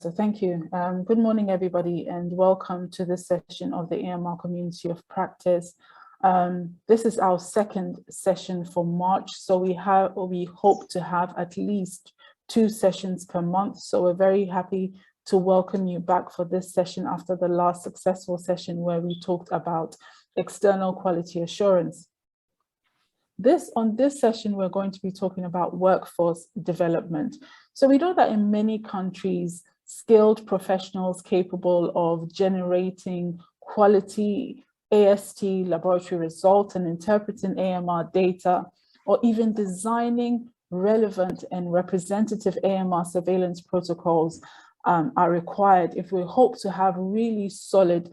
So thank you. Good morning, everybody, and welcome to this session of the AMR Community of Practice. This is our second session for March, so we hope to have at least 2 sessions per month. So we're very happy to welcome you back for this session after the last successful session where we talked about external quality assurance. On this session, we're going to be talking about workforce development. So we know that in many countries, skilled professionals capable of generating quality AST laboratory results and interpreting AMR data, or even designing relevant and representative AMR surveillance protocols are required if we hope to have really solid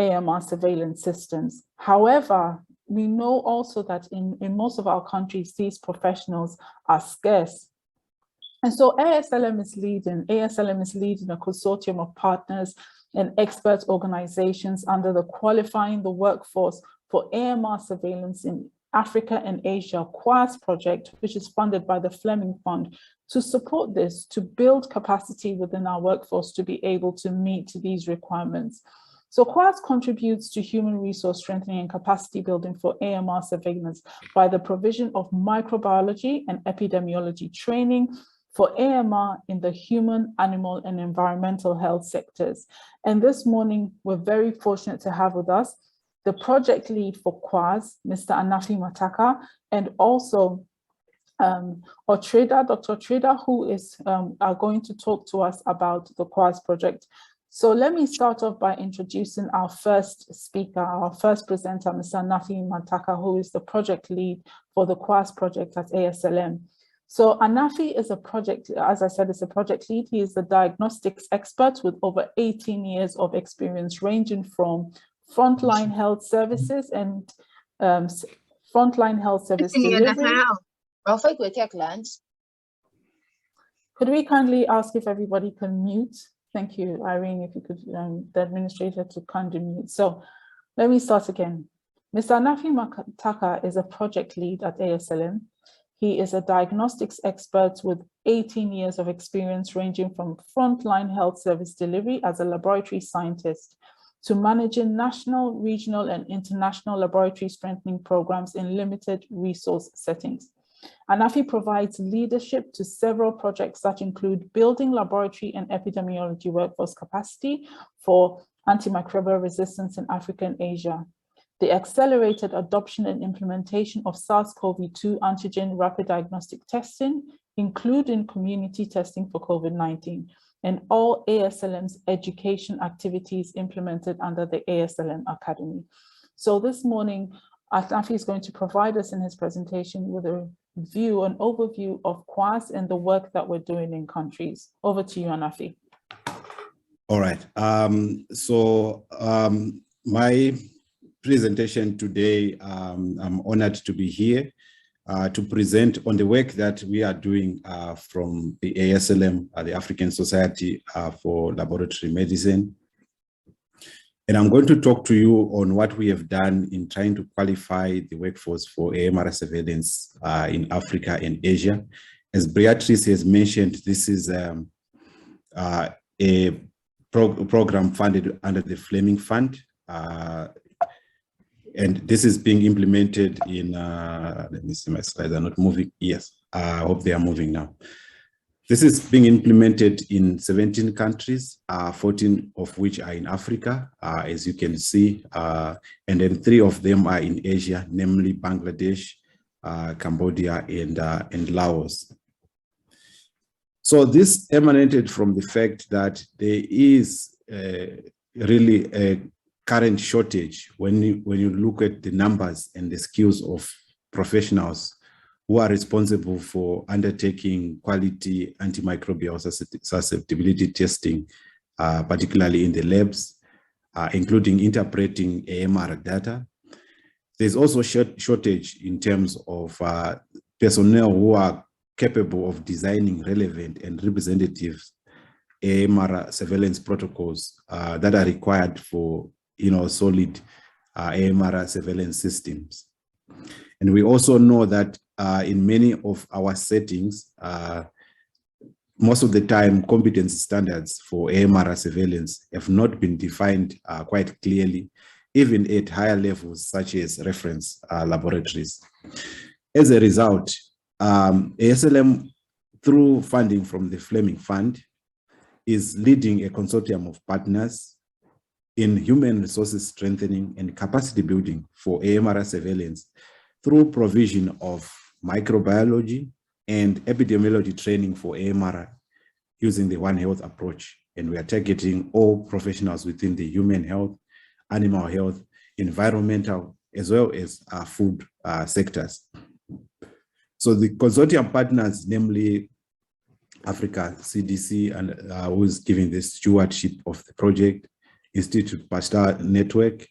AMR surveillance systems. However, we know also that in most of our countries, these professionals are scarce. And so ASLM is leading a consortium of partners and expert organizations under the Qualifying the Workforce for AMR Surveillance in Africa and Asia QWArS project, which is funded by the Fleming Fund, to support this, to build capacity within our workforce to be able to meet these requirements. So QWArS contributes to human resource strengthening and capacity building for AMR surveillance by the provision of microbiology and epidemiology training for AMR in the human, animal, and environmental health sectors. And this morning, we're very fortunate to have with us the project lead for QWArS, Mr. Anafi Mataka, and also Dr. Otreda, who are going to talk to us about the QWArS project. So let me start off by introducing our first speaker, our first presenter, Mr. Anafi Mataka, who is the project lead for the QWArS project at ASLM. So Anafi is a project, as I said, is a project lead. He is a diagnostics expert with over 18 years of experience, ranging from frontline health services and frontline health service delivery. Could we kindly ask if everybody can mute? Thank you, Irene, if you could, the administrator to kindly mute. So let me start again. Mr. Anafi Mataka is a project lead at ASLM. He is a diagnostics expert with 18 years of experience ranging from frontline health service delivery as a laboratory scientist to managing national, regional, and international laboratory strengthening programs in limited resource settings. Anafi provides leadership to several projects that include building laboratory and epidemiology workforce capacity for antimicrobial resistance in Africa and Asia, the accelerated adoption and implementation of SARS-CoV-2 antigen rapid diagnostic testing, including community testing for COVID-19, and all ASLM's education activities implemented under the ASLM Academy. So this morning, Anafi is going to provide us in his presentation with an overview of QWArS and the work that we're doing in countries. Over to you, Anafi. All right. My presentation today, I'm honored to be here to present on the work that we are doing from the ASLM, the African Society for Laboratory Medicine. And I'm going to talk to you on what we have done in trying to qualify the workforce for AMR surveillance in Africa and Asia. As Beatrice has mentioned, this is a program funded under the Fleming Fund. And this is being implemented in, let me see, my slides are not moving. Yes, I hope they are moving now. This is being implemented in 17 countries, 14 of which are in Africa, as you can see, and then 3 of them are in Asia, namely Bangladesh, Cambodia, and Laos. So this emanated from the fact that there is really a current shortage when you look at the numbers and the skills of professionals who are responsible for undertaking quality antimicrobial susceptibility testing, particularly in the labs, including interpreting AMR data. There's also shortage in terms of personnel who are capable of designing relevant and representative AMR surveillance protocols that are required for solid AMR surveillance systems. And we also know that in many of our settings, most of the time, competency standards for AMR surveillance have not been defined quite clearly, even at higher levels, such as reference laboratories. As a result, ASLM, through funding from the Fleming Fund, is leading a consortium of partners in human resources strengthening and capacity building for AMR surveillance through provision of microbiology and epidemiology training for AMR using the One Health approach. And we are targeting all professionals within the human health, animal health, environmental, as well as food sectors. So the consortium partners, namely Africa CDC, and who is giving the stewardship of the project, Institute Pasteur Network,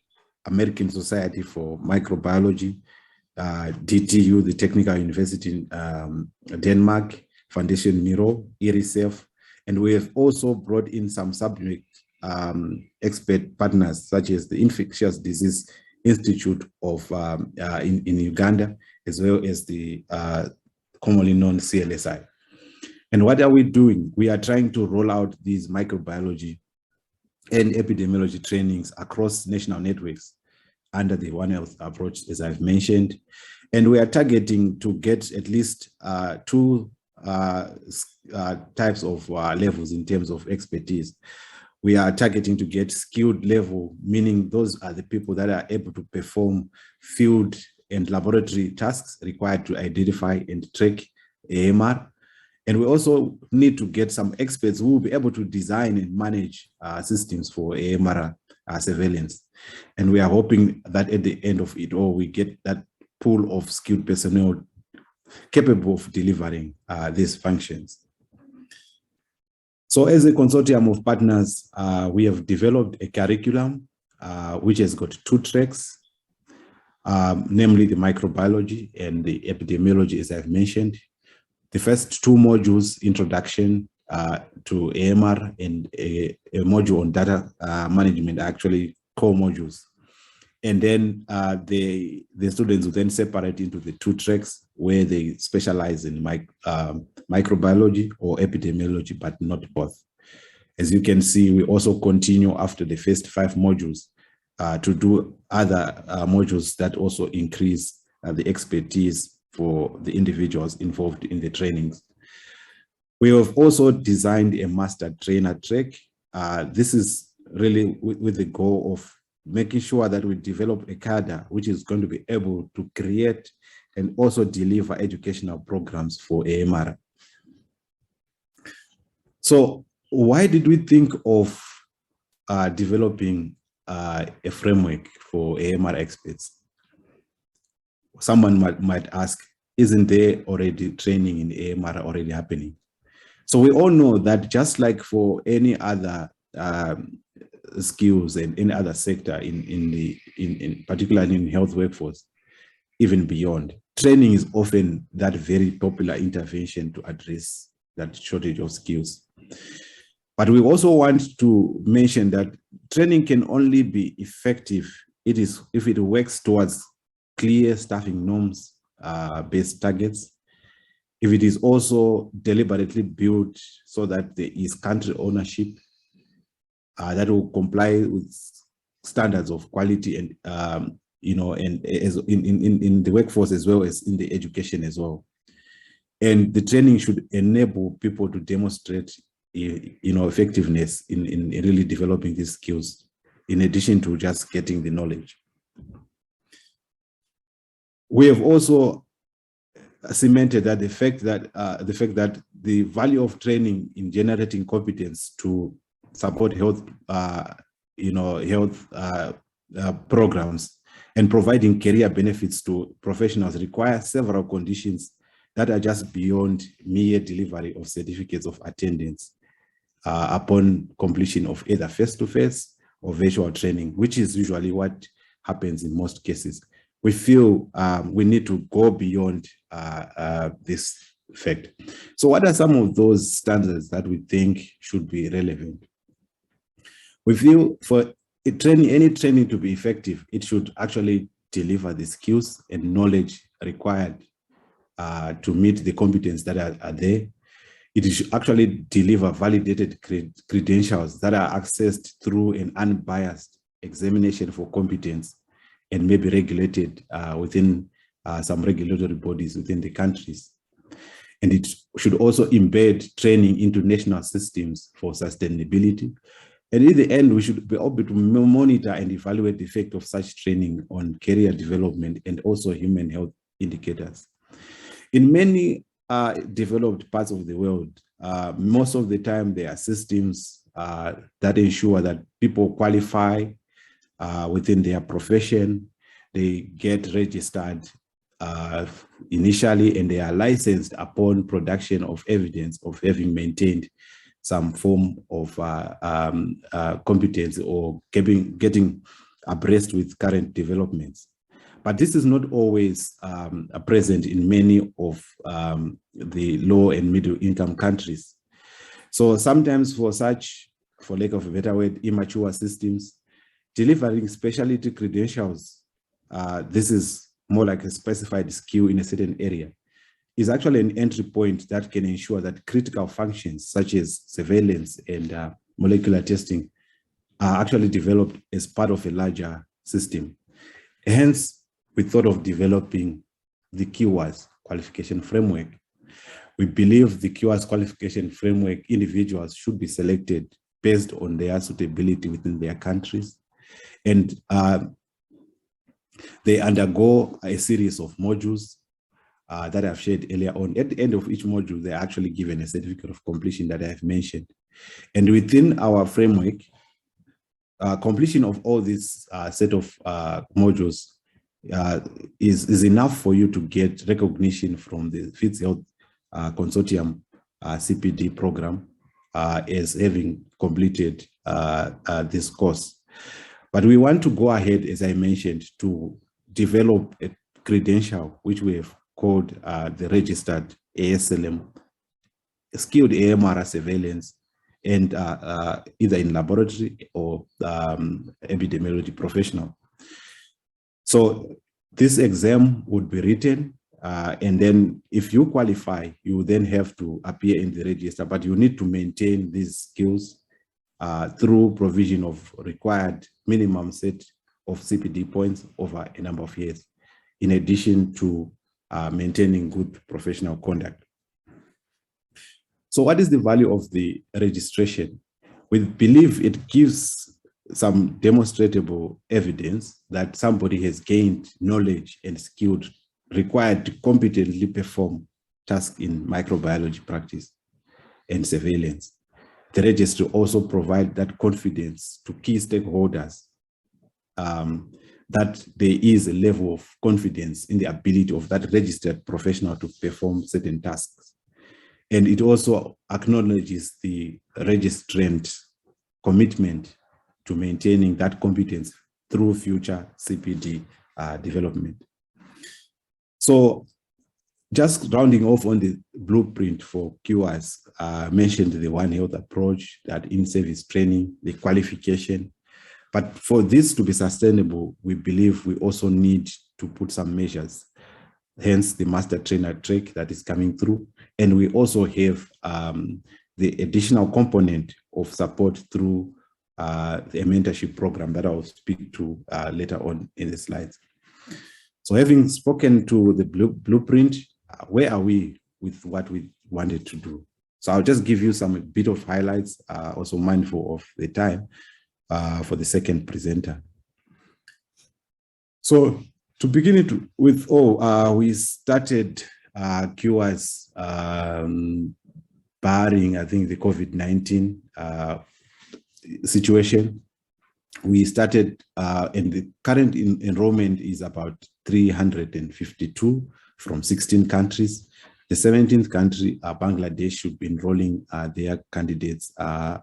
American Society for Microbiology, DTU, the Technical University in Denmark, Foundation Miro, IRISEF, and we have also brought in some subject expert partners, such as the Infectious Disease Institute of in Uganda, as well as the commonly known CLSI. And what are we doing? We are trying to roll out these microbiology and epidemiology trainings across national networks under the One Health approach, as I've mentioned. And we are targeting to get at least two types of levels in terms of expertise. We are targeting to get skilled level, meaning those are the people that are able to perform field and laboratory tasks required to identify and track AMR. And we also need to get some experts who will be able to design and manage systems for AMR surveillance. And we are hoping that at the end of it all, we get that pool of skilled personnel capable of delivering these functions. So as a consortium of partners, we have developed a curriculum which has got two tracks, namely the microbiology and the epidemiology, as I've mentioned. The first two modules, introduction to AMR and a module on data management, are actually core modules. And then the students will then separate into the two tracks where they specialize in microbiology or epidemiology, but not both. As you can see, we also continue after the first 5 modules to do other modules that also increase the expertise for the individuals involved in the trainings. We have also designed a master trainer track. This is really with the goal of making sure that we develop a cadre which is going to be able to create and also deliver educational programs for AMR. So why did we think of developing a framework for AMR experts? Someone might ask, isn't there already training in AMR already happening? So we all know that just like for any other skills and any other sector in particularly in health workforce, even beyond, training is often that very popular intervention to address that shortage of skills. But we also want to mention that training can only be effective if it works towards clear staffing norms, based targets, if it is also deliberately built so that there is country ownership that will comply with standards of quality and and as in the workforce as well as in the education as well. And the training should enable people to demonstrate effectiveness in really developing these skills, in addition to just getting the knowledge. We have also cemented that the fact that the value of training in generating competence to support health programs and providing career benefits to professionals require several conditions that are just beyond mere delivery of certificates of attendance upon completion of either face-to-face or virtual training, which is usually what happens in most cases. We feel we need to go beyond this fact. So what are some of those standards that we think should be relevant? We feel for any training to be effective, it should actually deliver the skills and knowledge required to meet the competence that are there. It should actually deliver validated credentials that are accessed through an unbiased examination for competence and may be regulated within some regulatory bodies within the countries. And it should also embed training into national systems for sustainability. And in the end, we should be able to monitor and evaluate the effect of such training on career development and also human health indicators. In many developed parts of the world, most of the time there are systems that ensure that people qualify within their profession, they get registered initially, and they are licensed upon production of evidence of having maintained some form of competence or getting abreast with current developments. But this is not always present in many of the low and middle income countries. So sometimes for such, for lack of a better word, immature systems, delivering specialty credentials, this is more like a specified skill in a certain area, is actually an entry point that can ensure that critical functions such as surveillance and molecular testing are actually developed as part of a larger system. Hence, we thought of developing the QWArS qualification framework. We believe the QWArS qualification framework individuals should be selected based on their suitability within their countries. And they undergo a series of modules that I've shared earlier on. At the end of each module, they're actually given a certificate of completion that I have mentioned. And within our framework, completion of all this set of modules is enough for you to get recognition from the Fits Health Consortium CPD program as having completed this course. But we want to go ahead, as I mentioned, to develop a credential which we have called the registered ASLM, skilled AMR surveillance, and either in laboratory or epidemiology professional. So this exam would be written, and then if you qualify, you then have to appear in the register, but you need to maintain these skills through provision of required minimum set of CPD points over a number of years, in addition to maintaining good professional conduct. So what is the value of the registration? We believe it gives some demonstrable evidence that somebody has gained knowledge and skills required to competently perform tasks in microbiology practice and surveillance. The registry also provides that confidence to key stakeholders that there is a level of confidence in the ability of that registered professional to perform certain tasks. And it also acknowledges the registrant's commitment to maintaining that competence through future CPD development. So just rounding off on the blueprint for QWArS, mentioned the One Health approach, that in-service training, the qualification. But for this to be sustainable, we believe we also need to put some measures, hence the master trainer track that is coming through. And we also have the additional component of support through the mentorship program that I'll speak to later on in the slides. So having spoken to the blueprint, where are we with what we wanted to do? So I'll just give you some bit of highlights, also mindful of the time for the second presenter. So to begin it with, we started QWArS barring, I think, the COVID-19 situation. We started, and the current enrollment is about 352 from 16 countries. The 17th country, Bangladesh, should be enrolling their candidates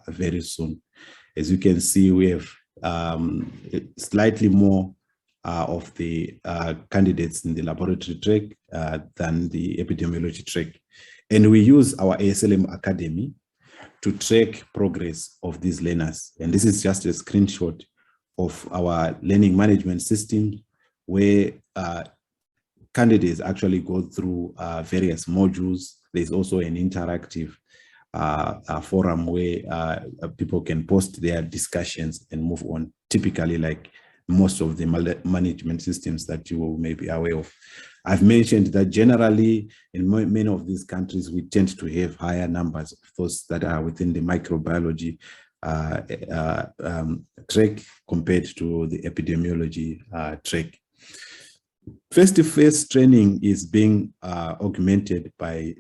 very soon. As you can see, we have slightly more of the candidates in the laboratory track than the epidemiology track. And we use our ASLM Academy to track progress of these learners. And this is just a screenshot of our learning management system where candidates actually go through various modules. There's also an interactive forum where people can post their discussions and move on, typically like most of the management systems that you may be aware of. I've mentioned that generally in many of these countries, we tend to have higher numbers of those that are within the microbiology track compared to the epidemiology track. Face-to-face training is being augmented by,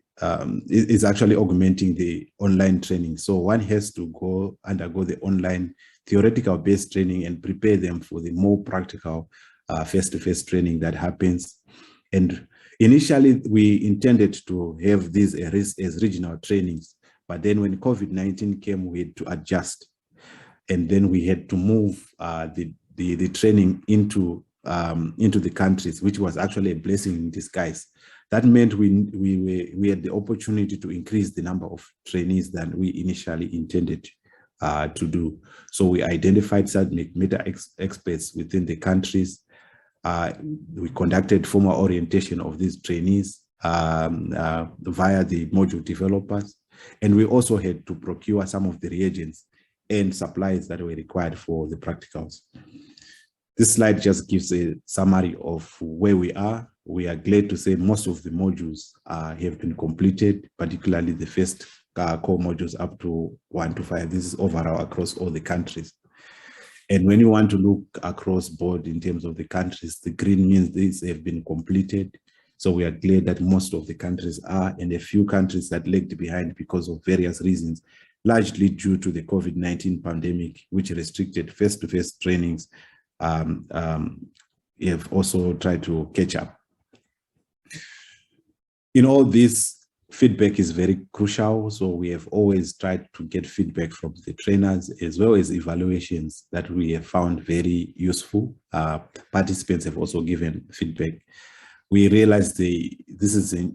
is actually augmenting the online training. So one has to undergo the online theoretical based training and prepare them for the more practical face-to-face training that happens. And initially we intended to have these as regional trainings, but then when COVID-19 came, we had to adjust. And then we had to move the training into the countries, which was actually a blessing in disguise. That meant we had the opportunity to increase the number of trainees than we initially intended to do. So we identified subject matter experts within the countries. We conducted formal orientation of these trainees via the module developers. And we also had to procure some of the reagents and supplies that were required for the practicals. This slide just gives a summary of where we are. We are glad to say most of the modules have been completed, particularly the first core modules up to 1 to 5. This is overall across all the countries. And when you want to look across board in terms of the countries, the green means these have been completed. So we are glad that most of the countries are, and a few countries that lagged behind because of various reasons, largely due to the COVID-19 pandemic, which restricted face-to-face trainings, have also tried to catch up. In all this, feedback is very crucial. So we have always tried to get feedback from the trainers as well as evaluations that we have found very useful. Participants have also given feedback. We realized this is a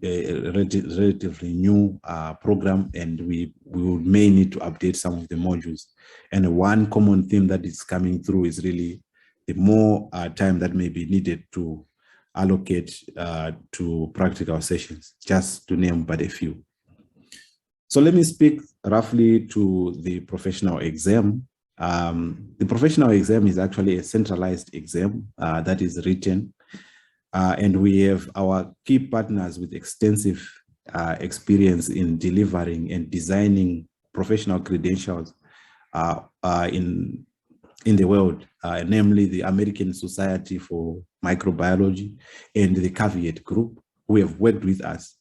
relatively new program, and we may need to update some of the modules. And one common theme that is coming through is really the more time that may be needed to allocate to practical sessions, just to name but a few. So let me speak roughly to the professional exam. The professional exam is actually a centralized exam that is written, and we have our key partners with extensive experience in delivering and designing professional credentials in the world, namely the American Society for Microbiology and the QWArS group, who have worked with us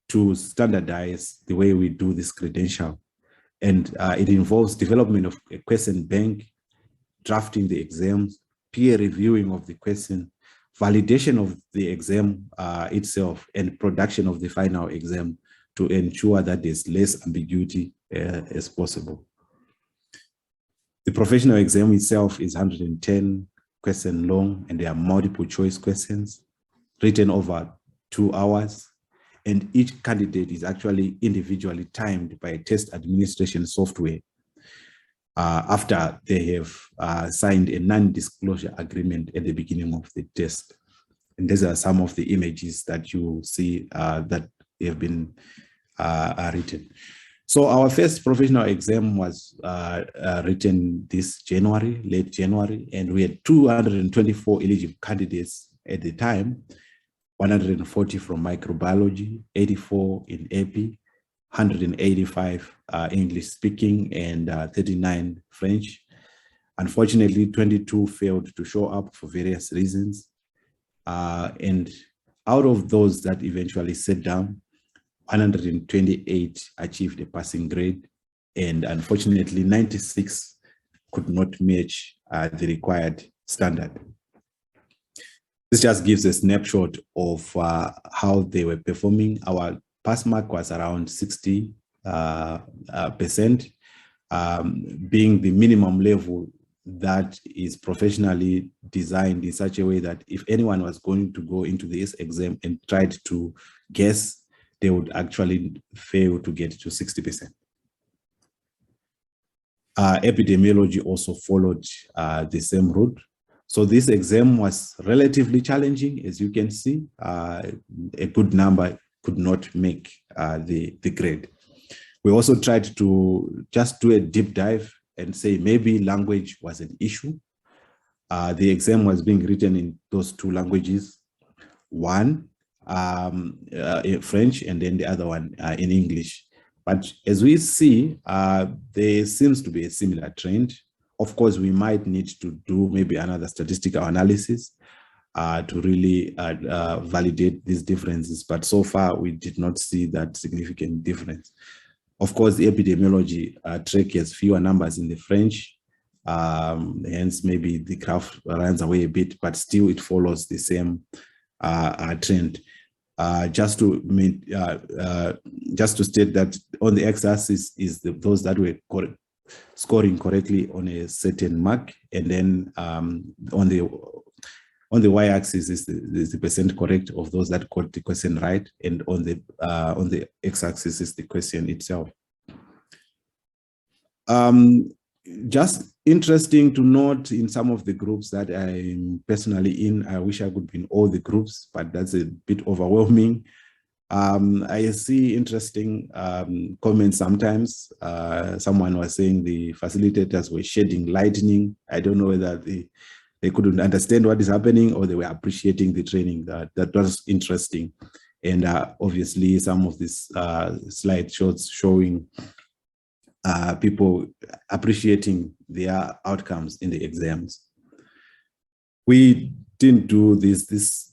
to standardize the way we do this credential. And it involves development of a question bank, drafting the exams, peer reviewing of the question, validation of the exam itself, and production of the final exam to ensure that there's less ambiguity as possible. The professional exam itself is 110 questions long, and there are multiple choice questions written over 2 hours. And each candidate is actually individually timed by a test administration software after they have signed a non-disclosure agreement at the beginning of the test. And these are some of the images that you see that have been written. So our first professional exam was written this January, late January, and we had 224 eligible candidates at the time, 140 from microbiology, 84 in AP, 185 English speaking, and 39 French. Unfortunately, 22 failed to show up for various reasons. And out of those that eventually sat down, 128 achieved a passing grade, and unfortunately 96 could not match the required standard. This just gives a snapshot of how they were performing. Our pass mark was around 60%, being the minimum level that is professionally designed in such a way that if anyone was going to go into this exam and tried to guess, they would actually fail to get to 60%. Epidemiology also followed the same route. So this exam was relatively challenging, as you can see. A good number could not make the grade. We also tried to just do a deep dive and say maybe language was an issue. The exam was being written in those two languages, one in French and then the other one in English. But as we see, there seems to be a similar trend. Of course, we might need to do maybe another statistical analysis to really validate these differences. But so far, we did not see that significant difference. Of course, the epidemiology track has fewer numbers in the French, hence maybe the graph runs away a bit, but still it follows the same trend. Just to state that on the x-axis is those that were scoring correctly on a certain mark, and then on the y-axis is the percent correct of those that got the question right, and on the x-axis is the question itself. Just interesting to note in some of the groups that I'm personally in, I wish I could be in all the groups, but that's a bit overwhelming. I see interesting comments sometimes. Someone was saying the facilitators were shedding lightning. I don't know whether they couldn't understand what is happening or they were appreciating the training. That was interesting. And obviously some of these slideshows showing people appreciating their outcomes in the exams. We didn't do this.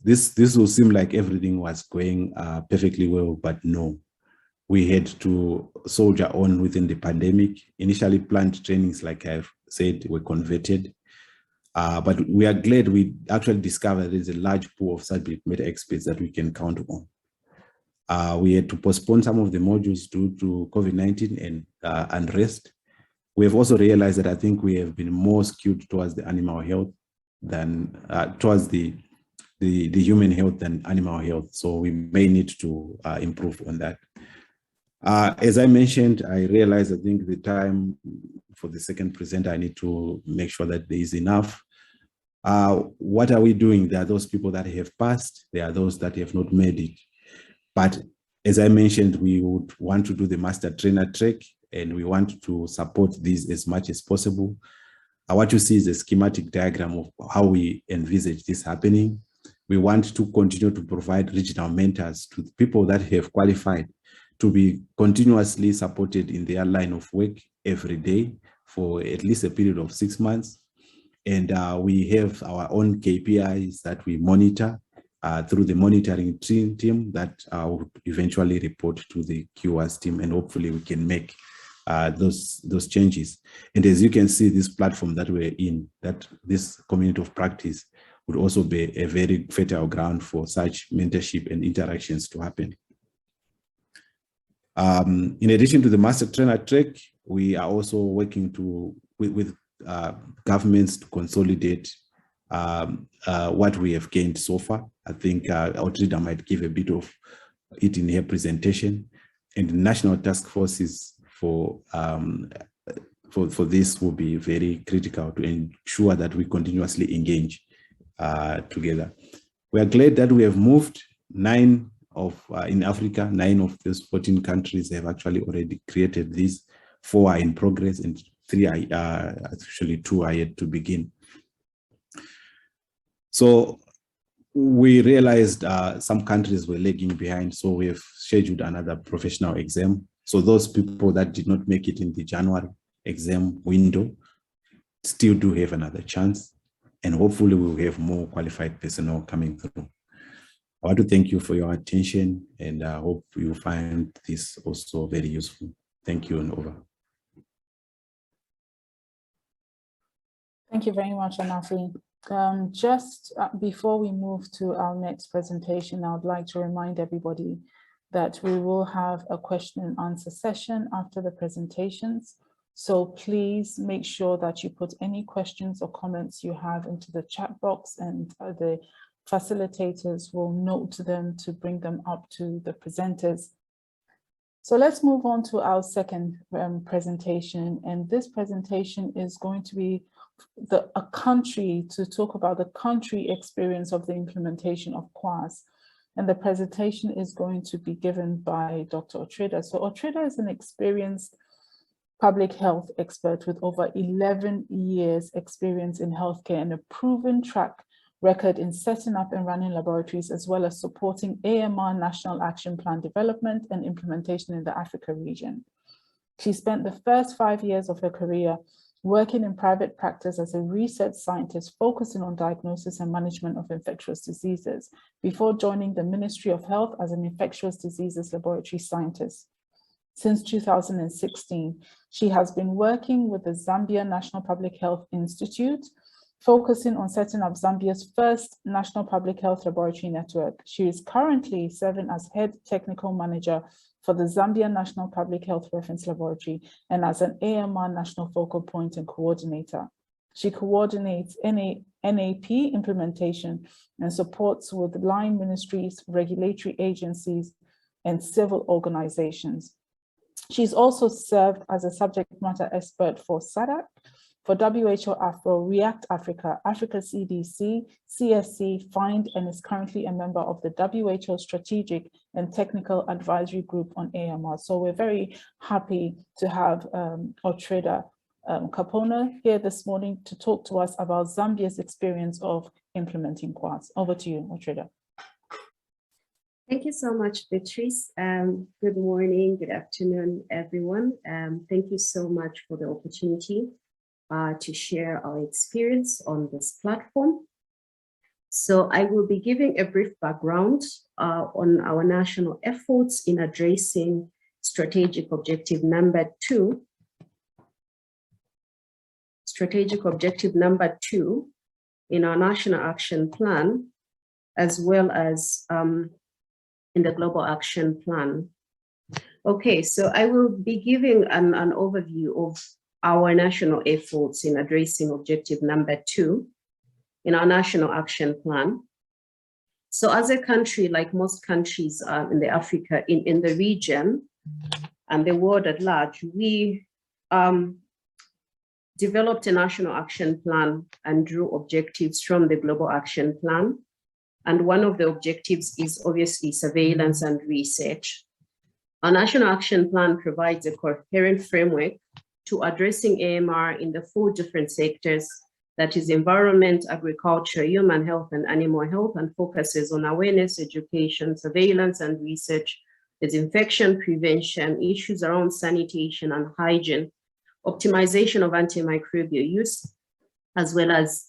This will seem like everything was going perfectly well, but no. We had to soldier on within the pandemic. Initially planned trainings, like I've said, were converted. But we are glad we actually discovered there's a large pool of subject matter experts that we can count on. We had to postpone some of the modules due to COVID-19 and unrest. We have also realized that I think we have been more skewed towards the animal health than towards the human health than animal health. So we may need to improve on that. As I mentioned, I realized I think the time for the second presenter, I need to make sure that there is enough. What are we doing? There are those people that have passed. There are those that have not made it. But as I mentioned, we would want to do the master trainer track, and we want to support these as much as possible. What you see is a schematic diagram of how we envisage this happening. We want to continue to provide regional mentors to the people that have qualified to be continuously supported in their line of work every day for at least a period of 6 months. And we have our own KPIs that we monitor through the monitoring team that will eventually report to the QWArS team, and hopefully we can make those changes. And as you can see, this platform that we're in, that this community of practice would also be a very fertile ground for such mentorship and interactions to happen. In addition to the master trainer track, we are also working with governments to consolidate what we have gained so far. I think Outrida might give a bit of it in her presentation, and the national task forces for this will be very critical to ensure that we continuously engage together. We are glad that we have moved in Africa, 9 of those 14 countries have actually already created these. 4 are in progress, and 3 are actually 2 are yet to begin. So we realized some countries were lagging behind, so we have scheduled another professional exam. So those people that did not make it in the January exam window still do have another chance, and hopefully we will have more qualified personnel coming through. I want to thank you for your attention, and I hope you find this also very useful. Thank you, and over. Thank you very much, Anafi. Just before we move to our next presentation, I would like to remind everybody that we will have a question and answer session after the presentations. So please make sure that you put any questions or comments you have into the chat box, and the facilitators will note them to bring them up to the presenters. So let's move on to our second presentation. And this presentation is going to be to talk about the country experience of the implementation of QWArS. and the presentation is going to be given by Dr. Otreda. So Otreda is an experienced public health expert with over 11 years experience in healthcare and a proven track record in setting up and running laboratories, as well as supporting AMR National Action Plan development and implementation in the Africa region. She spent the first 5 years of her career working in private practice as a research scientist focusing on diagnosis and management of infectious diseases before joining the Ministry of Health as an infectious diseases laboratory scientist. Since 2016, she has been working with the Zambia National Public Health Institute, focusing on setting up Zambia's first national public health laboratory network. She is currently serving as head technical manager for the Zambia National Public Health Reference Laboratory and as an AMR national focal point and coordinator. She coordinates NAP implementation and supports with line ministries, regulatory agencies, and civil organizations. She's also served as a subject matter expert for SADC, for WHO Afro, React Africa, Africa CDC, CSC, FIND, and is currently a member of the WHO Strategic and Technical Advisory Group on AMR. So we're very happy to have Otreda Kapona here this morning to talk to us about Zambia's experience of implementing QWArS. Over to you, Otreda. Thank you so much, Beatrice. Good morning, good afternoon, everyone. Thank you so much for the opportunity to share our experience on this platform. So I will be giving a brief background on our national efforts in addressing strategic objective number 2. Strategic objective number 2 in our national action plan, as well as in the global action plan. Okay, so I will be giving an overview of our national efforts in addressing objective number 2 in our national action plan. So as a country, like most countries in the Africa, in the region and the world at large, we developed a national action plan and drew objectives from the global action plan. And one of the objectives is obviously surveillance and research. Our national action plan provides a coherent framework to addressing AMR in the 4 different sectors, that is environment, agriculture, human health, and animal health, and focuses on awareness, education, surveillance, and research. There's infection prevention, issues around sanitation and hygiene, optimization of antimicrobial use, as well as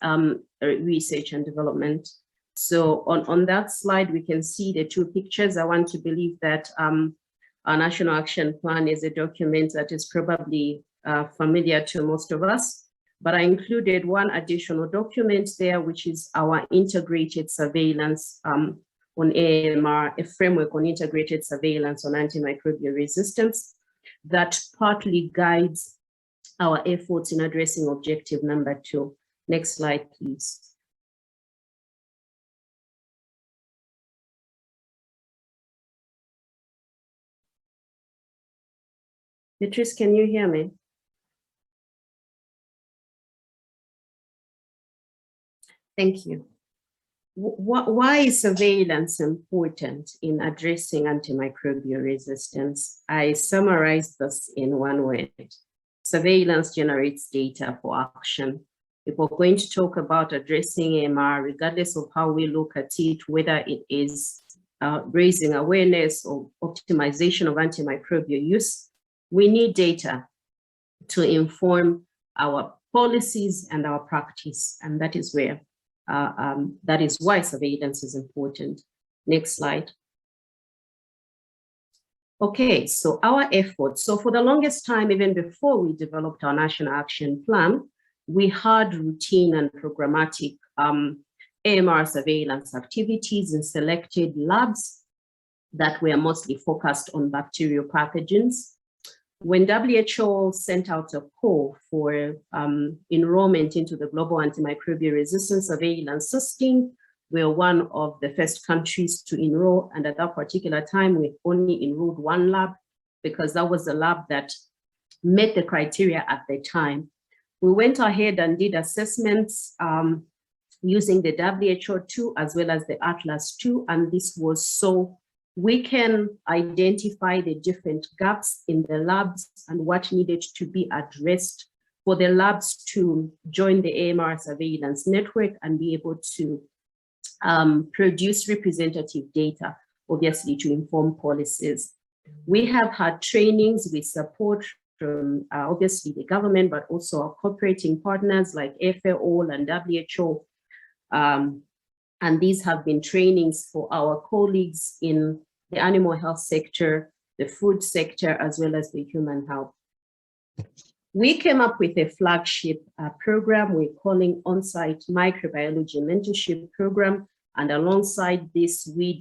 research and development. So on that slide, we can see the 2 pictures. I want to believe that our National Action Plan is a document that is probably familiar to most of us, but I included one additional document there, which is our integrated surveillance on AMR, a framework on integrated surveillance on antimicrobial resistance that partly guides our efforts in addressing objective number 2. Next slide, please. Beatrice, can you hear me? Thank you. Why is surveillance important in addressing antimicrobial resistance? I summarized this in one word. Surveillance generates data for action. If we're going to talk about addressing AMR, regardless of how we look at it, whether it is raising awareness or optimization of antimicrobial use, we need data to inform our policies and our practice, and that is where that is why surveillance is important. Next slide. Okay, so our efforts. So for the longest time, even before we developed our National Action Plan, we had routine and programmatic AMR surveillance activities in selected labs that were mostly focused on bacterial pathogens. When WHO sent out a call for enrollment into the Global Antimicrobial Resistance Surveillance System, we were one of the first countries to enroll. And at that particular time, we only enrolled one lab because that was the lab that met the criteria at the time. We went ahead and did assessments using the WHO2 as well as the Atlas 2, and this was so we can identify the different gaps in the labs and what needed to be addressed for the labs to join the AMR surveillance network and be able to produce representative data, obviously to inform policies. We have had trainings with support from obviously the government, but also our cooperating partners like FAO and WHO. And these have been trainings for our colleagues in the animal health sector, the food sector, as well as the human health. We came up with a flagship program we're calling On-Site Microbiology Mentorship Program. And alongside this, we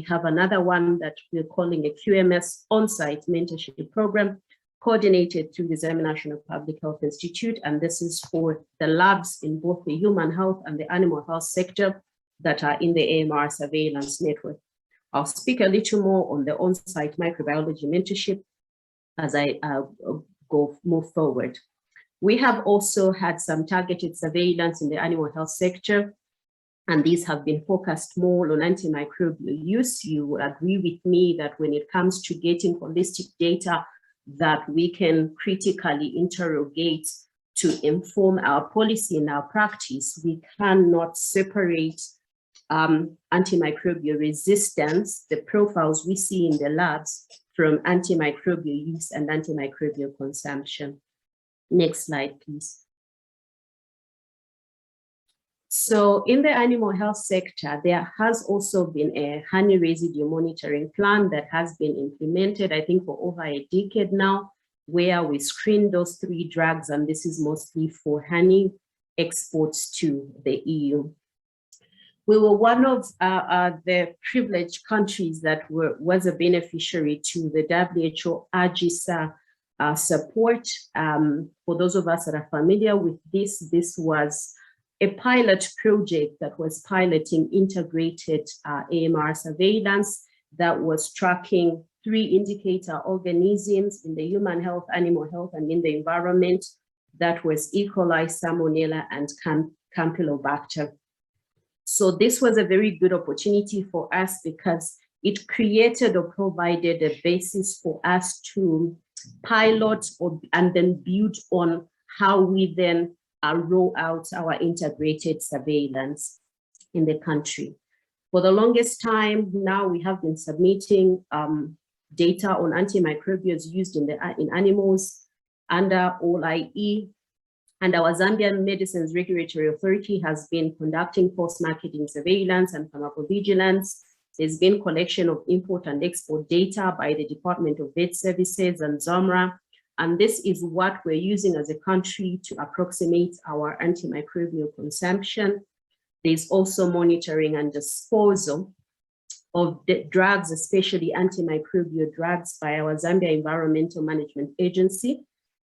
have another one that we're calling a QMS On-Site Mentorship Program, coordinated through the Zambia National Public Health Institute. And this is for the labs in both the human health and the animal health sector that are in the AMR surveillance network. I'll speak a little more on the on-site microbiology mentorship as I move forward. We have also had some targeted surveillance in the animal health sector, and these have been focused more on antimicrobial use. You will agree with me that when it comes to getting holistic data that we can critically interrogate to inform our policy and our practice, we cannot separate antimicrobial resistance, the profiles we see in the labs, from antimicrobial use and antimicrobial consumption. Next slide, please. So in the animal health sector, there has also been a honey residue monitoring plan that has been implemented, I think, for over a decade now, where we screen those 3 drugs, and this is mostly for honey exports to the EU. We were one of the privileged countries that was a beneficiary to the WHO AGISA support. For those of us that are familiar with this, this was a pilot project that was piloting integrated AMR surveillance that was tracking 3 indicator organisms in the human health, animal health, and in the environment. That was E. coli, Salmonella, and Campylobacter. So this was a very good opportunity for us because it created or provided a basis for us to pilot and then build on how we then roll out our integrated surveillance in the country. For the longest time now, we have been submitting data on antimicrobials used in animals under OIE, and our Zambian Medicines Regulatory Authority has been conducting post-marketing surveillance and pharmacovigilance. There's been collection of import and export data by the Department of Vet Services and ZOMRA. And this is what we're using as a country to approximate our antimicrobial consumption. There's also monitoring and disposal of the drugs, especially antimicrobial drugs, by our Zambia Environmental Management Agency.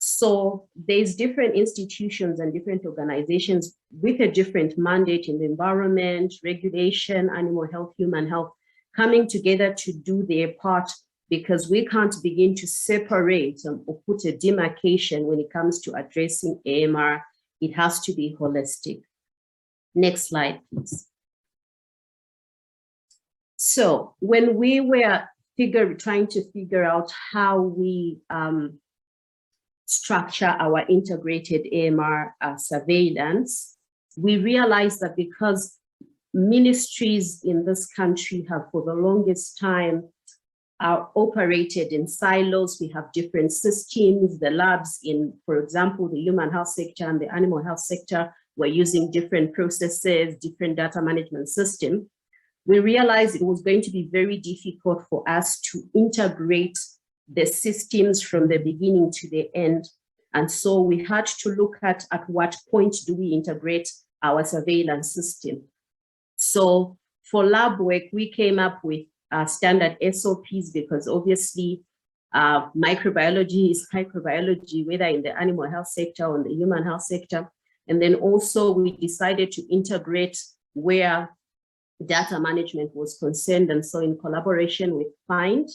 So there's different institutions and different organizations with a different mandate in the environment, regulation, animal health, human health, coming together to do their part, because we can't begin to separate or put a demarcation when it comes to addressing AMR. It has to be holistic. Next slide, please. So when we were trying to figure out how we structure our integrated AMR surveillance, we realized that because ministries in this country have for the longest time are operated in silos, we have different systems, the labs in, for example, the human health sector and the animal health sector were using different processes, different data management system. We realized it was going to be very difficult for us to integrate the systems from the beginning to the end. And so we had to look at what point do we integrate our surveillance system. So for lab work, we came up with standard SOPs, because obviously microbiology is microbiology, whether in the animal health sector or in the human health sector. And then also we decided to integrate where data management was concerned. And so in collaboration with FIND,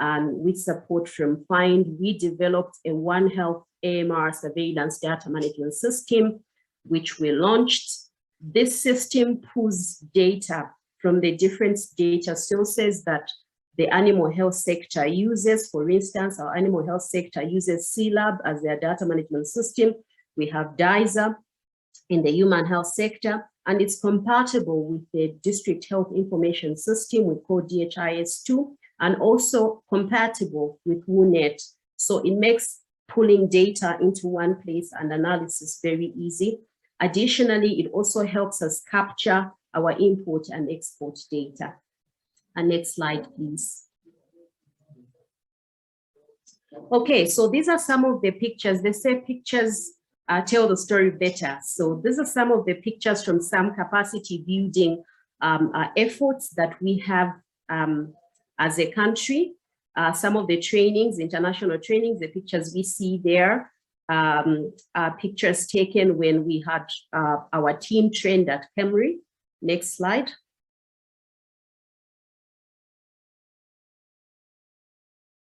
and with support from FIND, we developed a One Health AMR surveillance data management system, which we launched. this system pulls data from the different data sources that the animal health sector uses. For instance, our animal health sector uses CLAB as their data management system. We have DISA in the human health sector, and it's compatible with the district health information system we call DHIS2, and also compatible with WUNET. So it makes pulling data into one place and analysis very easy. Additionally, it also helps us capture our import and export data. And next slide, please. Okay, so these are some of the pictures. They say pictures tell the story better. So these are some of the pictures from some capacity building efforts that we have as a country. Some of the trainings, international trainings, the pictures we see there are pictures taken when we had our team trained at Kemri. Next slide.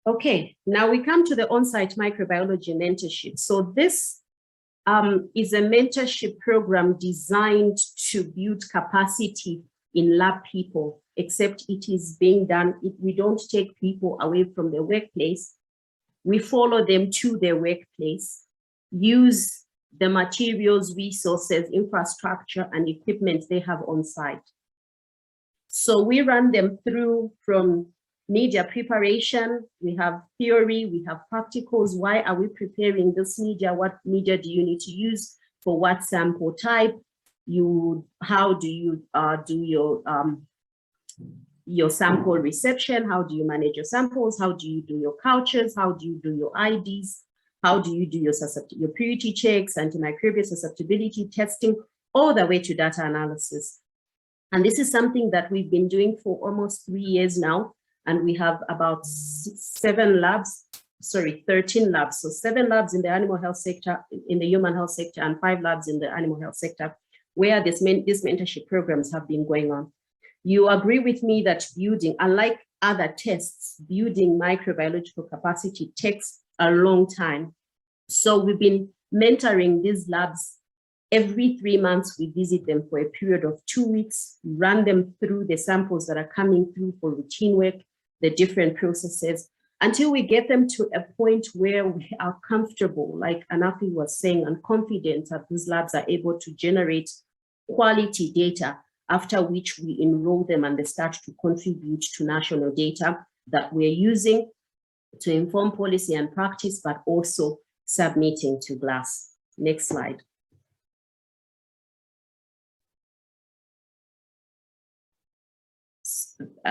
Okay, now we come to the on-site microbiology mentorship. So this is a mentorship program designed to build capacity in lab people, except it is being done, we don't take people away from the workplace. We follow them to their workplace, use the materials, resources, infrastructure, and equipment they have on site. So we run them through from media preparation, we have theory, we have practicals. Why are we preparing this media? What media do you need to use for what sample type? How do you do your sample reception? How do you manage your samples? How do you do your cultures? How do you do your IDs? How do you do your purity checks, antimicrobial susceptibility testing, all the way to data analysis? And this is something that we've been doing for almost 3 years now. And we have about 13 labs. So 7 labs in the animal health sector, in the human health sector, and 5 labs in the animal health sector, where these mentorship programs have been going on. You agree with me that building, unlike other tests, building microbiological capacity takes a long time. So we've been mentoring these labs. Every 3 months, we visit them for a period of 2 weeks, run them through the samples that are coming through for routine work, the different processes, until we get them to a point where we are comfortable, like Anafi was saying, and confident that these labs are able to generate quality data, after which we enroll them and they start to contribute to national data that we're using to inform policy and practice, but also submitting to GLAS. Next slide.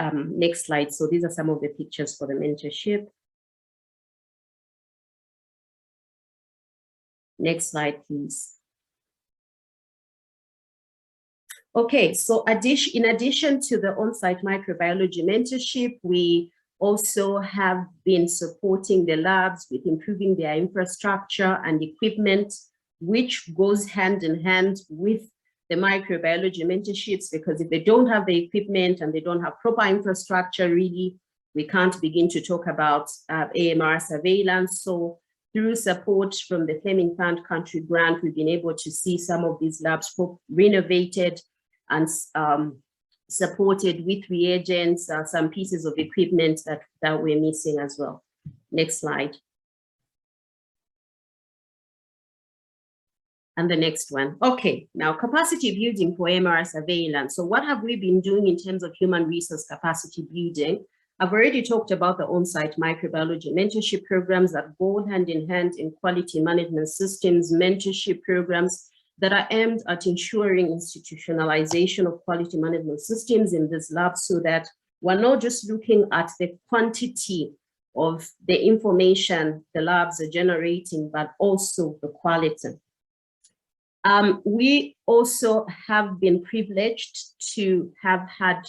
Next slide. So these are some of the pictures for the mentorship. Next slide, please. Okay, so in addition to the on-site microbiology mentorship, we also have been supporting the labs with improving their infrastructure and equipment, which goes hand in hand with the microbiology mentorships, because if they don't have the equipment and they don't have proper infrastructure, really, we can't begin to talk about AMR surveillance. So through support from the Fleming Fund country grant, we've been able to see some of these labs renovated and supported with reagents, some pieces of equipment that we're missing as well. Next slide. And the next one. Okay, now capacity building for AMR surveillance. So what have we been doing in terms of human resource capacity building? I've already talked about the on-site microbiology mentorship programs that go hand in hand in quality management systems, mentorship programs that are aimed at ensuring institutionalization of quality management systems in this lab, so that we're not just looking at the quantity of the information the labs are generating, but also the quality. We also have been privileged to have had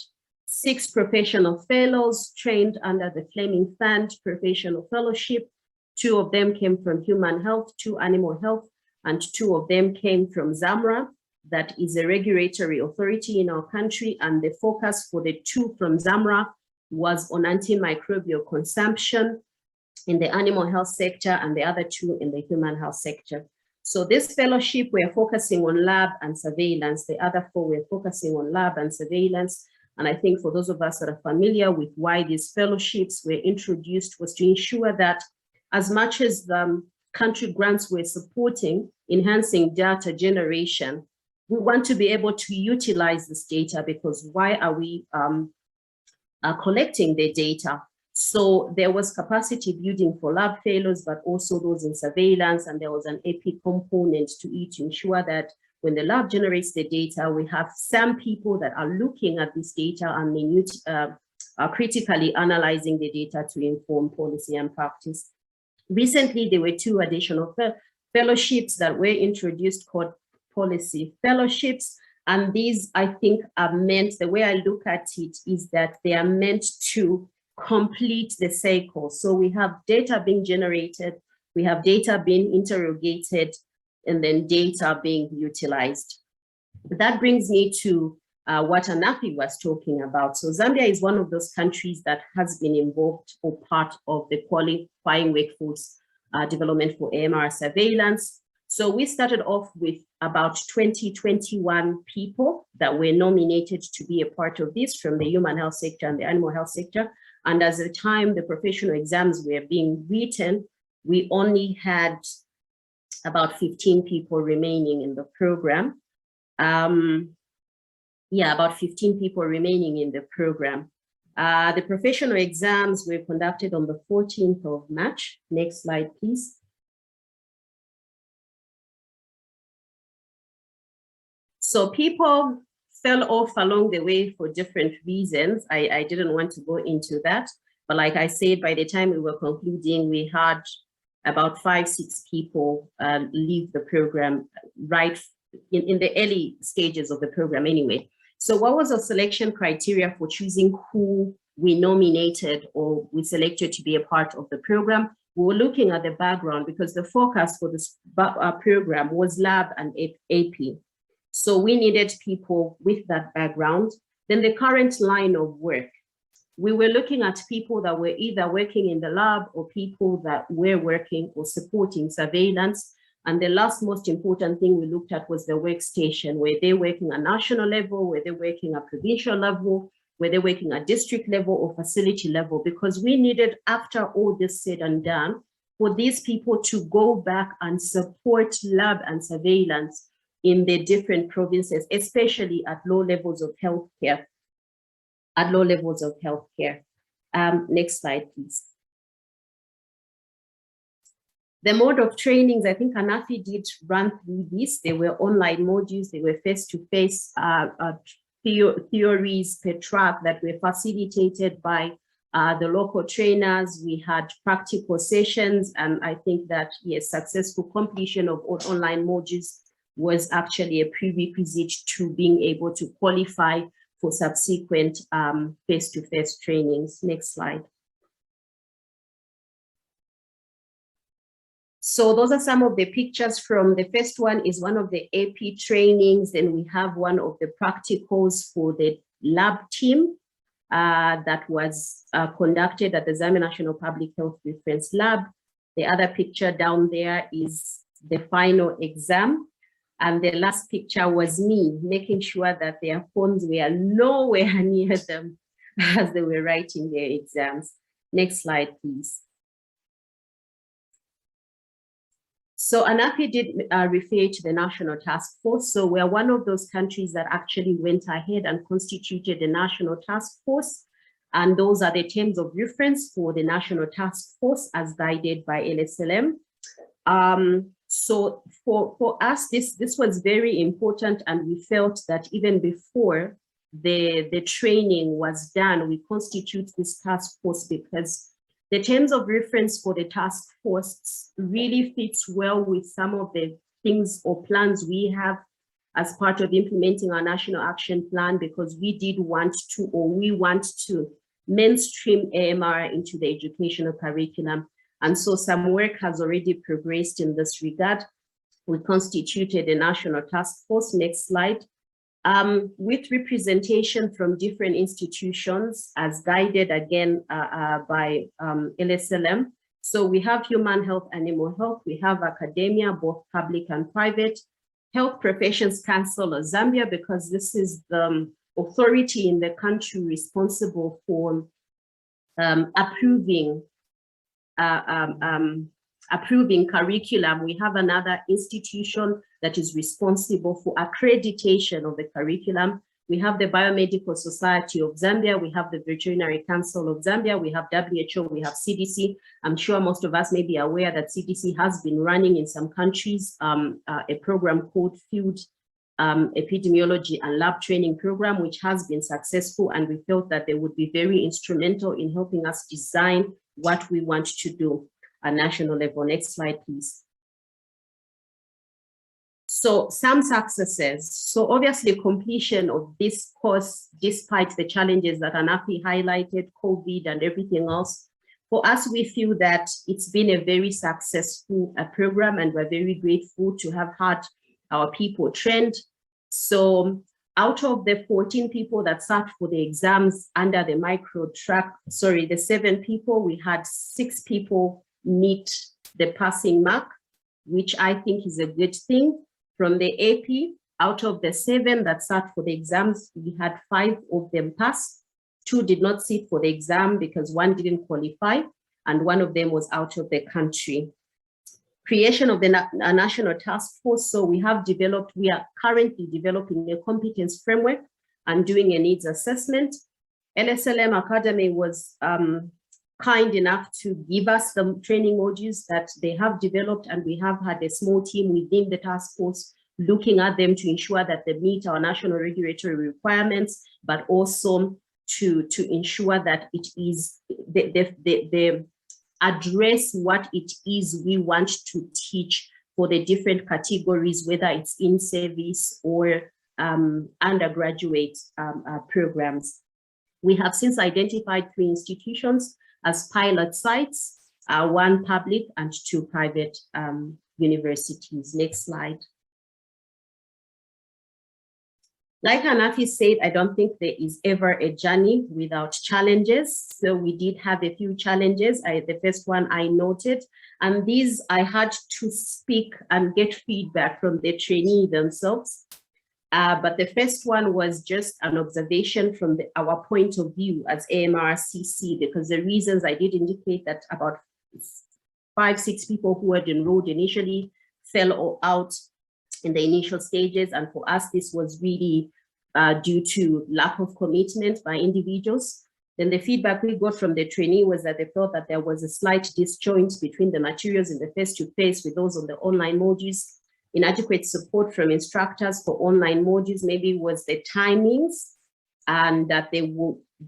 6 professional fellows trained under the Fleming Fund Professional Fellowship. 2 of them came from human health, 2 animal health, and 2 of them came from ZAMRA, that is a regulatory authority in our country. And the focus for the 2 from ZAMRA was on antimicrobial consumption in the animal health sector, and the other 2 in the human health sector. So this fellowship, we're focusing on lab and surveillance. The other 4, we're focusing on lab and surveillance. And I think for those of us that are familiar with why these fellowships were introduced was to ensure that as much as the country grants were supporting enhancing data generation, we want to be able to utilize this data, because why are we collecting the data? So there was capacity building for lab fellows, but also those in surveillance, and there was an AP component to it to ensure that when the lab generates the data, we have some people that are looking at this data and are critically analyzing the data to inform policy and practice. Recently, there were 2 additional fellowships that were introduced called policy fellowships. And these, I think, are meant, the way I look at it is that they are meant to complete the cycle. So we have data being generated, we have data being interrogated, and then data being utilized. That brings me to what Anafi was talking about. So Zambia is one of those countries that has been involved or part of the qualifying workforce development for AMR surveillance. So we started off with about 21 people that were nominated to be a part of this from the human health sector and the animal health sector. And as the time the professional exams were being written, we only had about 15 people remaining in the program. About 15 people remaining in the program. The professional exams were conducted on the 14th of March. Next slide, please. So people fell off along the way for different reasons. I didn't want to go into that, but like I said, by the time we were concluding, we had about 5-6 people leave the program right in the early stages of the program anyway. So what was the selection criteria for choosing who we nominated or we selected to be a part of the program? We were looking at the background because the focus for this program was lab and AP. So we needed people with that background. Then the current line of work. We were looking at people that were either working in the lab or people that were working or supporting surveillance. And the last most important thing we looked at was the workstation. Were they working at national level? Were they working at provincial level? Were they working at district level or facility level? Because we needed, after all this said and done, for these people to go back and support lab and surveillance in the different provinces, especially at low levels of healthcare. Next slide, please. The mode of trainings, I think Anafi did run through this. They were online modules, they were face-to-face theories per track that were facilitated by the local trainers. We had practical sessions, and I think that, yes, successful completion of all online modules was actually a prerequisite to being able to qualify for subsequent face-to-face trainings. Next slide. So those are some of the pictures from the first one is one of the AP trainings. Then we have one of the practicals for the lab team that was conducted at the Zambia National Public Health Reference Lab. The other picture down there is the final exam. And the last picture was me making sure that their phones were nowhere near them as they were writing their exams. Next slide, please. So Anafi did refer to the National Task Force. So we're one of those countries that actually went ahead and constituted the National Task Force. And those are the terms of reference for the National Task Force as guided by ASLM. So for us, this was very important, and we felt that even before the training was done, we constitute this task force because the terms of reference for the task force really fits well with some of the things or plans we have as part of implementing our national action plan, because we did want to, or we want to mainstream AMR into the educational curriculum. And so some work has already progressed in this regard. We constituted a national task force, next slide, with representation from different institutions as guided again by ASLM. So we have human health, animal health, we have academia, both public and private, Health Professions Council of Zambia, because this is the authority in the country responsible for approving curriculum. We have another institution that is responsible for accreditation of the curriculum. We have the Biomedical Society of Zambia, we have the Veterinary Council of Zambia, we have WHO, we have CDC. I'm sure most of us may be aware that CDC has been running in some countries a program called Field Epidemiology and Lab Training Program, which has been successful, and we felt that they would be very instrumental in helping us design what we want to do at national level. Next slide, please. So some successes. So obviously completion of this course, despite the challenges that Anafi highlighted, COVID and everything else, for us, we feel that it's been a very successful program, and we're very grateful to have had our people trained. So out of the 14 people that sat for the exams under the the 7 people, we had 6 people meet the passing mark, which I think is a good thing. From the AP, out of the 7 that sat for the exams, we had 5 of them pass. 2 did not sit for the exam because 1 didn't qualify, and 1 of them was out of the country. Creation of the national task force. So we are currently developing a competence framework and doing a needs assessment. ASLM Academy was kind enough to give us some training modules that they have developed, and we have had a small team within the task force looking at them to ensure that they meet our national regulatory requirements, but also to ensure that it is they address what it is we want to teach for the different categories, whether it's in service or undergraduate programs. We have since identified 3 institutions as pilot sites, 1 public and 2 private universities. Next slide. Like Anafi said, I don't think there is ever a journey without challenges. So we did have a few challenges. The first one I noted, and these I had to speak and get feedback from the trainee themselves. But the first one was just an observation from our point of view as AMR CC, because the reasons I did indicate that about 5-6 people who had enrolled initially fell out in the initial stages. And for us, this was really due to lack of commitment by individuals. Then the feedback we got from the trainee was that they felt that there was a slight disjoint between the materials in the face-to-face with those on the online modules. Inadequate support from instructors for online modules, maybe was the timings, and that there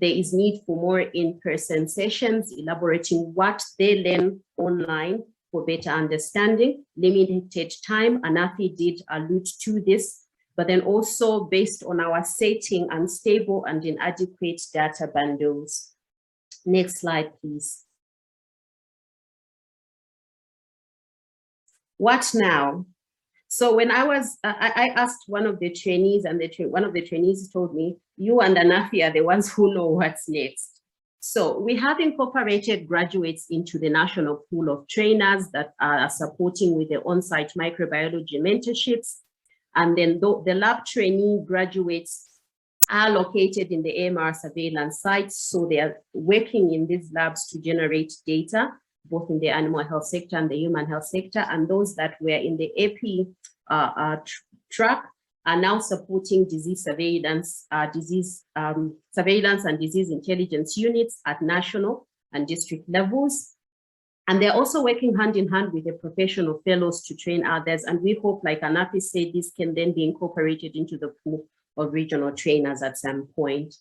is need for more in-person sessions, elaborating what they learn online for better understanding, limited time. Anafi did allude to this, but then also based on our setting, unstable and inadequate data bundles. Next slide, please. What now? So when I asked one of the trainees, and one of the trainees told me, you and Anafi are the ones who know what's next. So we have incorporated graduates into the national pool of trainers that are supporting with the on-site microbiology mentorships. And then the lab trainee graduates are located in the AMR surveillance sites. So they are working in these labs to generate data, both in the animal health sector and the human health sector. And those that were in the AP track are now supporting disease surveillance, surveillance and disease intelligence units at national and district levels. And they're also working hand in hand with the professional fellows to train others. And we hope, like Anafi said, this can then be incorporated into the pool of regional trainers at some point.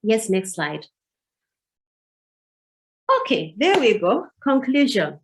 Yes, next slide. Okay, there we go. Conclusion.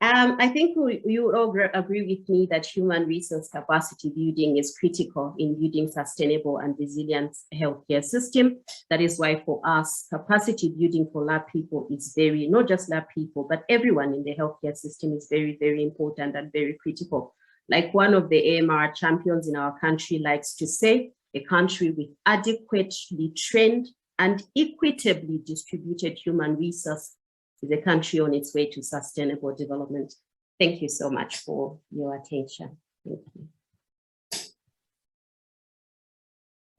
I think you all agree with me that human resource capacity building is critical in building sustainable and resilient healthcare system. That is why for us, capacity building for lab people is very, not just lab people, but everyone in the healthcare system is very, very important and very critical. Like one of the AMR champions in our country likes to say, a country with adequately trained, and equitably distributed human resource is a country on its way to sustainable development. Thank you so much for your attention. Thank you.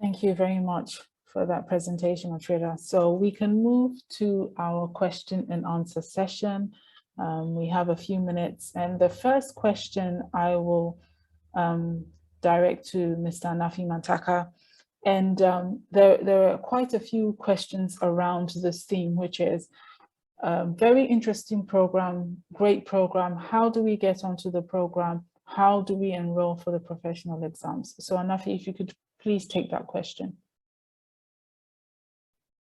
Thank you very much for that presentation, Otrida. So we can move to our question and answer session. We have a few minutes, and the first question I will direct to Mr. Anafi Mantaka. And there are quite a few questions around this theme, which is very interesting program, great program. How do we get onto the program? How do we enroll for the professional exams? So Anafi, if you could please take that question.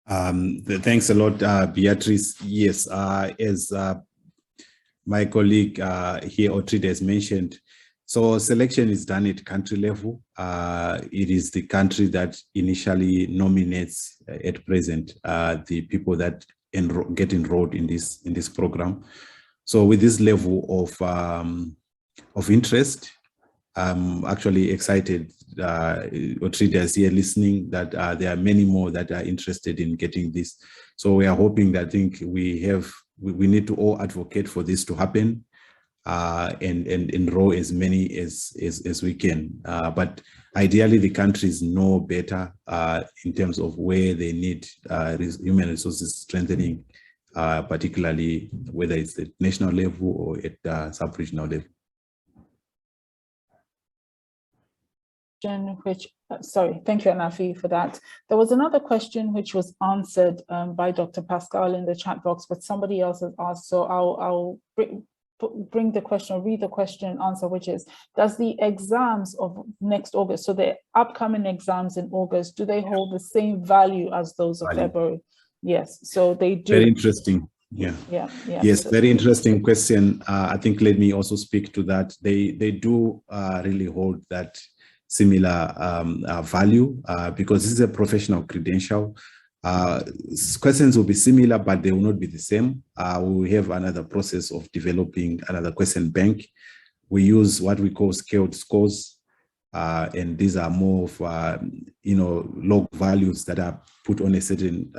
Thanks a lot, Beatrice. Yes, as my colleague here, Otrida, has mentioned, so selection is done at country level. It is the country that initially nominates at present the people that get enrolled in this program. So with this level of interest, I'm actually excited. Otrida is here listening, that there are many more that are interested in getting this. So we are hoping that, I think we need to all advocate for this to happen, and enroll as many as we can. But ideally, the countries know better in terms of where they need human resources strengthening, particularly whether it's at national level or at sub-regional level. Which, sorry, thank you, Anafi, for that. There was another question which was answered by Dr. Pascal in the chat box, but somebody else has asked, so I'll bring the question, read the question and answer, which is, does the exams of next August, so the upcoming exams in August, do they hold the same value as those of February? Yes, so they do. Very interesting. Yeah. Yes, so, very interesting question. I think let me also speak to that. They do really hold that similar value because this is a professional credential. Questions will be similar, but they will not be the same. We will have another process of developing another question bank. We use what we call scaled scores, and these are more of log values that are put on a certain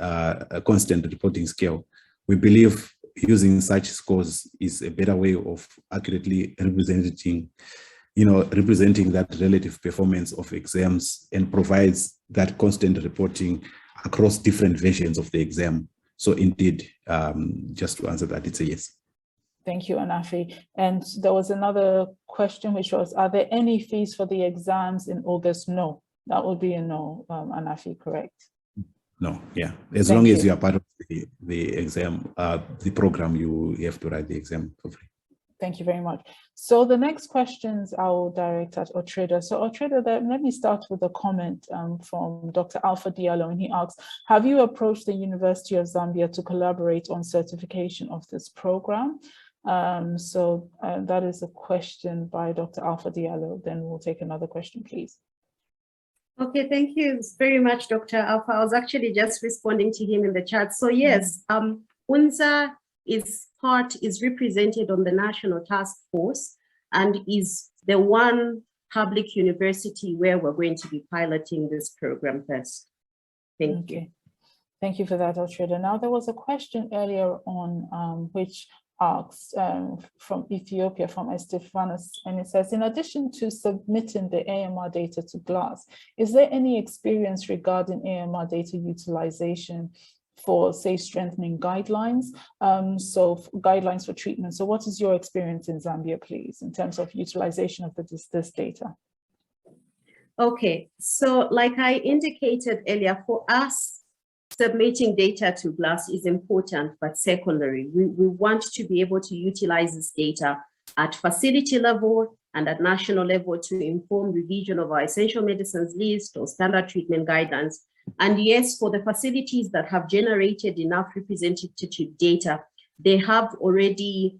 constant reporting scale. We believe using such scores is a better way of accurately representing that relative performance of exams, and provides that constant reporting across different versions of the exam. So indeed, just to answer that, it's a yes. Thank you, Anafi. And there was another question, which was, are there any fees for the exams in August? No, that would be a no, Anafi, correct? No, yeah. As long as you are part of the exam, the program, you have to write the exam for free. Thank you very much. So the next questions I will direct at Otrida. So Otrida, let me start with a comment from Dr. Alpha Diallo, and he asks, have you approached the University of Zambia to collaborate on certification of this program? That is a question by Dr. Alpha Diallo. Then we'll take another question, please. Okay, thank you very much, Dr. Alpha. I was actually just responding to him in the chat. So yes, UNZA is represented on the National Task Force and is the one public university where we're going to be piloting this program first. Thank you. Thank you for that, Otrida. Now, there was a question earlier on which asks from Ethiopia, from Estefanos, and it says, in addition to submitting the AMR data to GLASS, is there any experience regarding AMR data utilization for, say, strengthening guidelines, guidelines for treatment? So what is your experience in Zambia, please, in terms of utilization of this data? Okay, so like I indicated earlier, for us, submitting data to GLASS is important, but secondary. We want to be able to utilize this data at facility level and at national level to inform revision of our essential medicines list or standard treatment guidelines. And yes, for the facilities that have generated enough representative data, they have already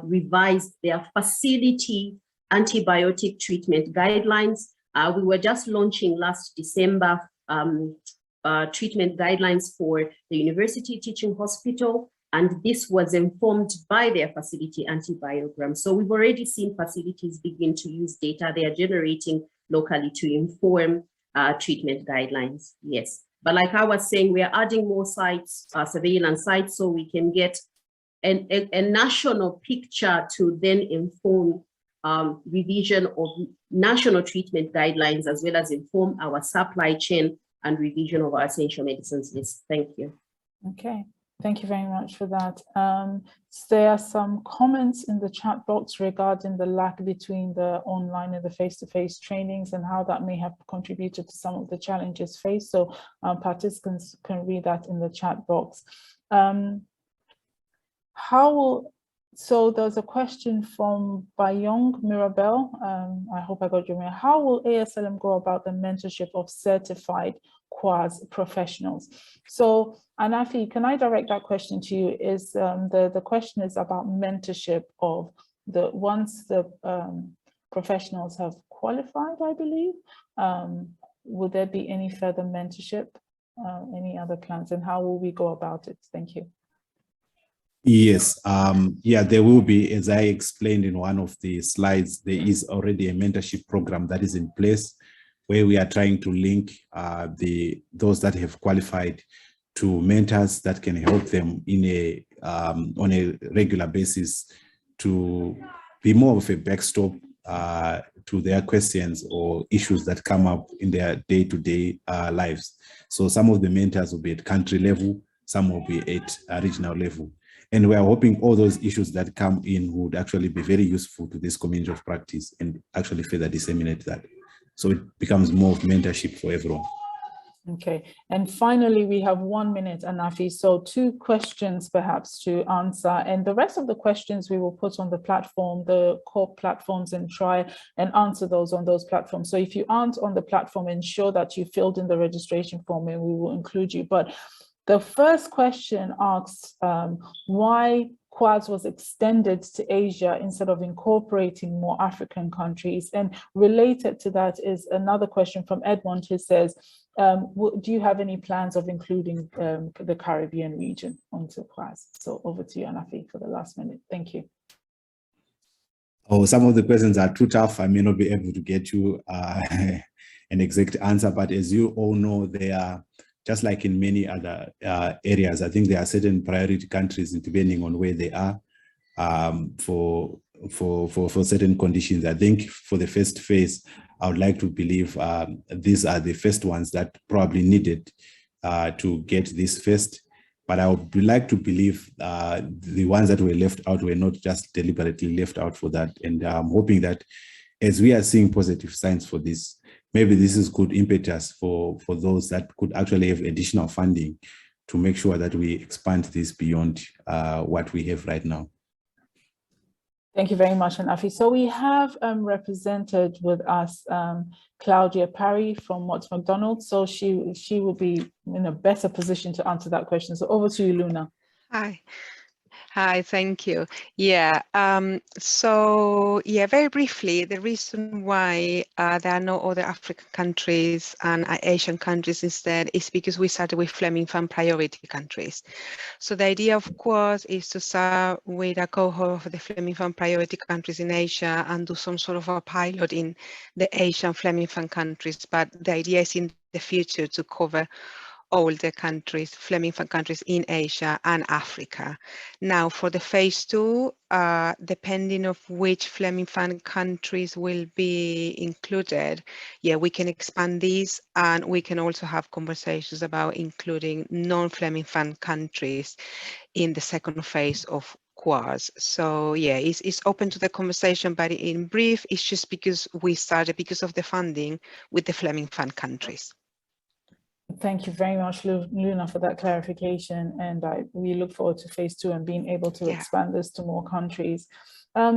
revised their facility antibiotic treatment guidelines. We were just launching last December treatment guidelines for the University Teaching Hospital, and this was informed by their facility antibiogram. So we've already seen facilities begin to use data they are generating locally to inform treatment guidelines. Yes. But like I was saying, we are adding more sites, surveillance sites, so we can get a national picture to then inform revision of national treatment guidelines, as well as inform our supply chain and revision of our essential medicines list. Thank you. Okay, thank you very much for that. There are some comments in the chat box regarding the lag between the online and the face-to-face trainings and how that may have contributed to some of the challenges faced. So participants can read that in the chat box. So there's a question from Bayong Mirabel. I hope I got your name. How will ASLM go about the mentorship of certified QWArS professionals? So Anafi, can I direct that question to you? Is the question is about mentorship of once the professionals have qualified, I believe. Would there be any further mentorship, any other plans, and how will we go about it? Thank you. Yes, yeah, there will be, as I explained in one of the slides, there is already a mentorship program that is in place where we are trying to link those that have qualified to mentors that can help them in on a regular basis to be more of a backstop to their questions or issues that come up in their day-to-day lives. So some of the mentors will be at country level, some will be at regional level. And we are hoping all those issues that come in would actually be very useful to this community of practice and actually further disseminate that. So it becomes more of mentorship for everyone. Okay, and finally, we have 1 minute, Anafi. So 2 questions perhaps to answer, and the rest of the questions we will put on the platform, the core platforms, and try and answer those on those platforms. So if you aren't on the platform, ensure that you filled in the registration form and we will include you. But the first question asks why QWArS was extended to Asia instead of incorporating more African countries. And related to that is another question from Edmond, who says, do you have any plans of including the Caribbean region onto QWArS? So over to you, Anafi, for the last minute. Thank you. Oh, some of the questions are too tough. I may not be able to get you an exact answer, but as you all know, they are just like in many other areas. I think there are certain priority countries depending on where they are for certain conditions. I think for the first phase, I would like to believe these are the first ones that probably needed to get this first. But I would like to believe the ones that were left out were not just deliberately left out for that. And I'm hoping that as we are seeing positive signs for this, maybe this is good impetus for those that could actually have additional funding to make sure that we expand this beyond what we have right now. Thank you very much, Anafi. So we have represented with us Claudia Parry from Watts McDonald. So she will be in a better position to answer that question. So over to you, Luna. Hi, thank you. Yeah, so yeah, very briefly, the reason why there are no other African countries and Asian countries instead is because we started with Fleming Fund priority countries. So the idea, of course, is to start with a cohort of the Fleming Fund priority countries in Asia and do some sort of a pilot in the Asian Fleming Fund countries. But the idea is in the future to cover all the countries, Fleming Fund countries in Asia and Africa. Now for the phase 2, depending of which Fleming Fund countries will be included, yeah, we can expand these and we can also have conversations about including non-Fleming Fund countries in the second phase of QWArS. So yeah, it's open to the conversation, but in brief, it's just because we started because of the funding with the Fleming Fund countries. Thank you very much, Luna, for that clarification. And we look forward to phase 2 and being able to expand this to more countries.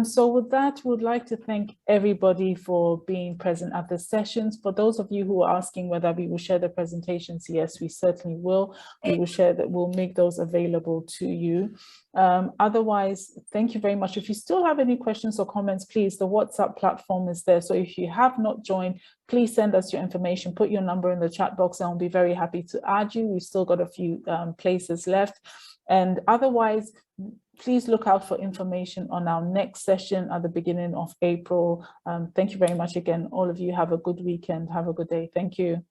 So with that, we would like to thank everybody for being present at the sessions. For those of you who are asking whether we will share the presentations, yes, we certainly will. We will share that, we'll make those available to you. Otherwise, thank you very much. If you still have any questions or comments, please, the WhatsApp platform is there. So if you have not joined, please send us your information, put your number in the chat box, and I'll be very happy to add you. We've still got a few places left. And otherwise, please look out for information on our next session at the beginning of April. Thank you very much again. All of you have a good weekend. Have a good day. Thank you.